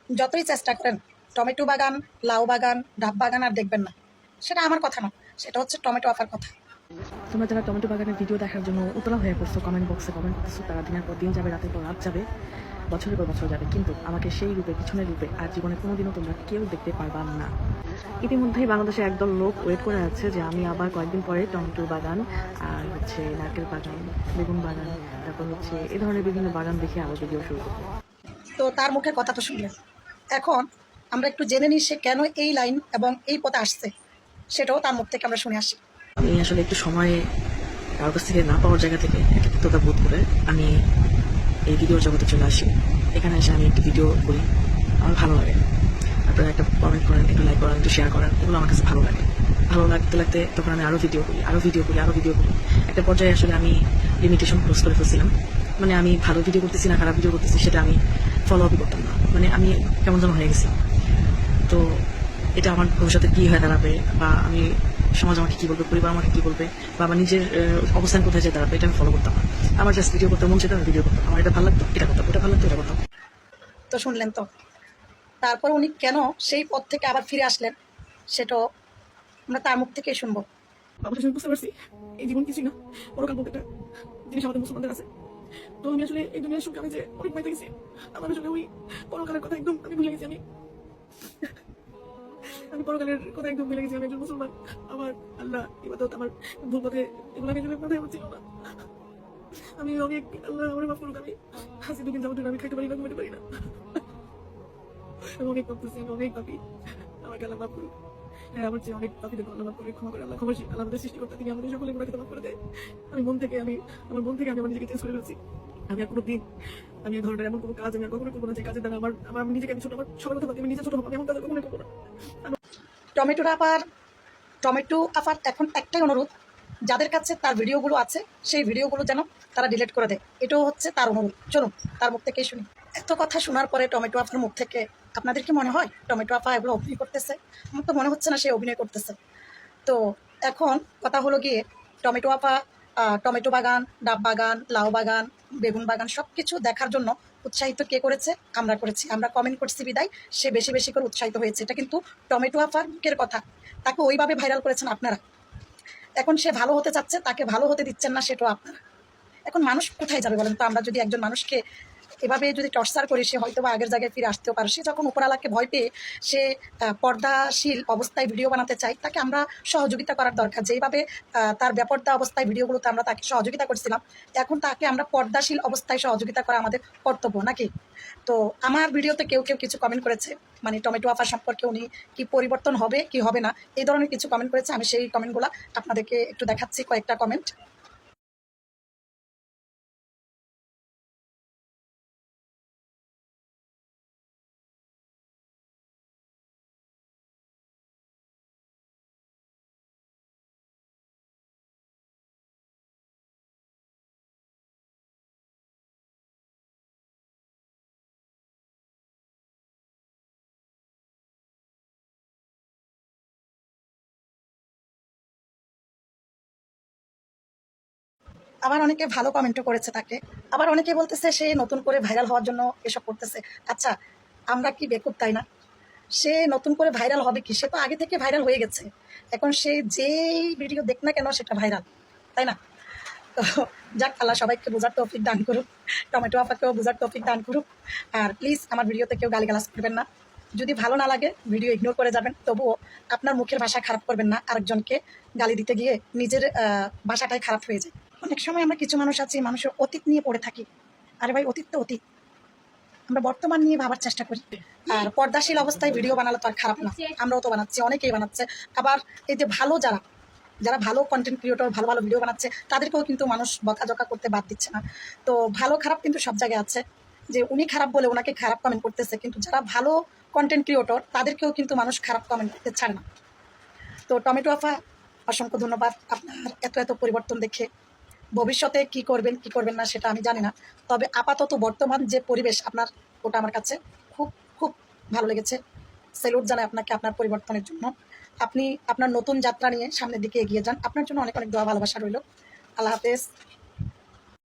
যতই চেষ্টা করেন টমেটো বাগান, লাউ বাগান, ডাব বাগান আর দেখবেন না। সেটা আমার কথা না, সেটা হচ্ছে টমেটো আপার কথা। তোমরা যারা টমেটো বাগানের ভিডিও দেখার জন্য উতলা হয়ে পড়ছো, কমেন্ট বক্সে কমেন্ট করছো, তারা দিনের পর দিন যাবে, রাতের পর রাত যাবে, বছরের পর বছর যাবে, কিন্তু আমাকে সেই রূপে, পিছনের রূপে আর জীবনে কোনোদিনও তোমরা কেউ দেখতে পারবা না। ইতিমধ্যেই বাংলাদেশে একদল লোক ওয়েট করে আছে যে আমি আবার কয়েকদিন পরে টমেটো বাগান আর হচ্ছে নারকেল বাগান, বেগুন বাগান, তারপর হচ্ছে এই ধরনের বিভিন্ন বাগান দেখে আবার ভিডিও শুরু করবো। তো তার মুখের কথা তো শুনলেন, এখন আমরা একটু জেনে নিই সে কেন এই লাইন এবং এই পথে আসছে, সেটাও তার মুখ থেকে আমরা শুনে আসি। আমি আসলে একটু সময় কারোর কাছ থেকে না পাওয়ার জায়গা থেকে একাকিত্বতা বোধ করে আমি এই ভিডিওর জগতে চলে আসি। এখানে এসে আমি একটু ভিডিও করি, আমার ভালো লাগে। আপনারা একটা কমেন্ট করেন, একটু লাইক করেন, একটু শেয়ার করেন, এগুলো আমার কাছে ভালো লাগে। ভালো লাগতে লাগতে তখন আমি আরও ভিডিও করি, আরও ভিডিও করি, আরও ভিডিও করি। একটা পর্যায়ে আসলে আমি লিমিটেশন ক্রস করে ফেলছিলাম। মানে আমি ভালো ভিডিও করতেছি না খারাপ ভিডিও করতেছি সেটা আমি ফলো আপই করতাম না। মানে আমি কেমন যেন হয়ে গেছি। তো এটা আমার ভবিষ্যতে কী হয়ে দাঁড়াবে, বা আমি সমাজ আমাকে কী বলবে, পরিবার আমাকে কী বলবে, বা আমার নিজের অবস্থান কোথায় যেয়ে দাঁড়াবে, এটা আমি ফলো করতাম না। আমার জাস্ট ভিডিও করতে মন চেয়ে আমি ভিডিও করতাম, আমার এটা ভালো লাগতো এটা করতাম, ওটা ভালো লাগতো এটা করতাম। তো শুনলেন তো, তারপর উনি কেন সেই পথ থেকে আবার ফিরে আসলেন সেটাও আমরা তার মুখ থেকেই শুনবো। অবশ্যই বুঝতে পারছি এই জীবন কিছুই না, পরকাল বলতে একটা জিনিস আমাদের মুসলমানদের আছে। তো আমি আসলে এই দুনিয়ার সুখ আমি যে অনেক পাইতে গেছি, আমার আসলে ওই পরকালের কথা একদম আমি ভুলে গেছি। আমি পরকালের কথা একদম ভুলে গেছি। আমি একজন মুসলমান, আমার আল্লাহ ইবাদত, আমার ভুল পথে এগুলো আমি আসলে মাথায় হচ্ছিল না। আমি অনেক, আল্লাহ আমার মাফ করুক, আমি হাসি দুদিন যাবো আমি খাইতে পারি না, ঘুমাতে পারি না। আমি অনেক ভাবতেছি, আমি অনেক ভাবি, আমাকে আল্লাহ মাফ করুক। হ্যাঁ, আমার চেয়ে অনেক পাপিদের আল্লাহ মাফ করে, ক্ষমা করে। আল্লাহ ক্ষমাশীল, আল্লাহ আমাদের সৃষ্টিকর্তা, তিনি আমাদের সকলে গুনাহকে মাফ করে দেয়। আমি মন থেকে আমার মন থেকে আমি আমার নিজেকে চেঞ্জ করে ফেলছি। আমি আর কোনোদিন আমি এই ধরনের এমন কোনো কাজ আমি আর কখনো করবো না যে কাজের দ্বারা আমার নিজেকে আমি ছোট, আমার সবার কথা আমি নিজে ছোট হবো, আমি এমন কাজ কখনোই করবো না। টমেটো আপার এখন একটাই অনুরোধ, যাদের কাছে তার ভিডিওগুলো আছে সেই ভিডিওগুলো যেন তারা ডিলিট করে দেয়, এটাও হচ্ছে তার অনুরোধ। চলুন তার মুখ থেকেই শুনি। এত কথা শোনার পরে টমেটো আপার মুখ থেকে আপনাদের কি মনে হয় টমেটো আপা এগুলো অভিনয় করতেছে? আমার তো মনে হচ্ছে না সে অভিনয় করতেছে। তো এখন কথা হলো গিয়ে, টমেটো আপা টমেটো বাগান, ডাব বাগান, লাউ বাগান, বেগুন বাগান সব কিছু দেখার জন্য উৎসাহিত কে করেছে? আমরা করেছি। আমরা কমেন্ট করছি বিদায় সে বেশি বেশি করে উৎসাহিত হয়েছে। এটা কিন্তু টমেটো আপার মুখের কথা, তাকে ওইভাবে ভাইরাল করেছেন আপনারা। এখন সে ভালো হতে চাচ্ছে, তাকে ভালো হতে দিচ্ছেন না, সেটাও আপনারা। এখন মানুষ কোথায় যাবে বলেন তো? আমরা যদি একজন মানুষকে এভাবে যদি টর্চার করি, সে হয়তো বা আগের জায়গায় ফিরে আসতেও পারে। সে যখন উপরালাকে ভয় পেয়ে সে পর্দাশীল অবস্থায় ভিডিও বানাতে চায়, তাকে আমরা সহযোগিতা করার দরকার। যেইভাবে তার বেপর্দা অবস্থায় ভিডিওগুলোতে আমরা তাকে সহযোগিতা করছিলাম, এখন তাকে আমরা পর্দাশীল অবস্থায় সহযোগিতা করা আমাদের কর্তব্য নাকি? তো আমার ভিডিওতে কেউ কেউ কিছু কমেন্ট করেছে, মানে টমেটো আফা সম্পর্কে উনি কি পরিবর্তন হবে কি হবে না, এই ধরনের কিছু কমেন্ট করেছে। আমি সেই কমেন্টগুলো আপনাদেরকে একটু দেখাচ্ছি, কয়েকটা কমেন্ট। আবার অনেকে ভালো কমেন্টও করেছে তাকে। আবার অনেকে বলতেছে সে নতুন করে ভাইরাল হওয়ার জন্য এসব করতেছে। আচ্ছা, আমরা কি বেকুব তাই না? সে নতুন করে ভাইরাল হবে কি? সে তো আগে থেকে ভাইরাল হয়ে গেছে। এখন সে যেই ভিডিও দেখ না কেন সেটা ভাইরাল, তাই না? তো যাক, আল্লাহ সবাইকে বোঝার তৌফিক দান করুক, টমেটো আপাকেও বোঝার তৌফিক দান করুক। আর প্লিজ আমার ভিডিওতে কেউ গালিগালাজ করবেন না। যদি ভালো না লাগে ভিডিও ইগনোর করে যাবেন, তবুও আপনার মুখের ভাষা খারাপ করবেন না। আরেকজনকে গালি দিতে গিয়ে নিজের ভাষাটাই খারাপ হয়ে যায়। অনেক সময় আমরা কিছু মানুষ আছি, মানুষের অতীত নিয়ে পড়ে থাকি। আরে ভাই, অতীত তো অতীত, আমরা বর্তমান নিয়ে ভাবার চেষ্টা করি। আর পর্দাশীল অবস্থায় ভিডিও বানালে তো আর খারাপ না, আমরাও তো বানাচ্ছি, অনেকেই বানাচ্ছে। আবার এই যে ভালো যারা যারা ভালো কন্টেন্ট ক্রিয়েটর, ভালো ভালো ভিডিও বানাচ্ছে, তাদেরকেও কিন্তু মানুষ বকাঝকা করতে বাদ দিচ্ছে না। তো ভালো খারাপ কিন্তু সব জায়গায় আছে। যে উনি খারাপ বলে ওনাকে খারাপ কমেন্ট করতেছে, কিন্তু যারা ভালো কন্টেন্ট ক্রিয়েটর তাদেরকেও কিন্তু মানুষ খারাপ কমেন্ট করতে ছাড়ে না। তো টমেটো আফা, অসংখ্য ধন্যবাদ আপনার এত এত পরিবর্তন দেখে। ভবিষ্যতে কি করবেন কি করবেন না সেটা আমি জানি না, তবে আপাতত বর্তমান যে পরিবেশ আপনার, ওটা আমার কাছে খুব খুব ভালো লেগেছে। স্যালুট জানাই আপনাকে আপনার পরিবর্তনের জন্য। আপনি আপনার নতুন যাত্রা নিয়ে সামনের দিকে এগিয়ে যান। আপনার জন্য অনেক অনেক দোয়া ভালোবাসা রইল। আল্লাহ হাফেজ।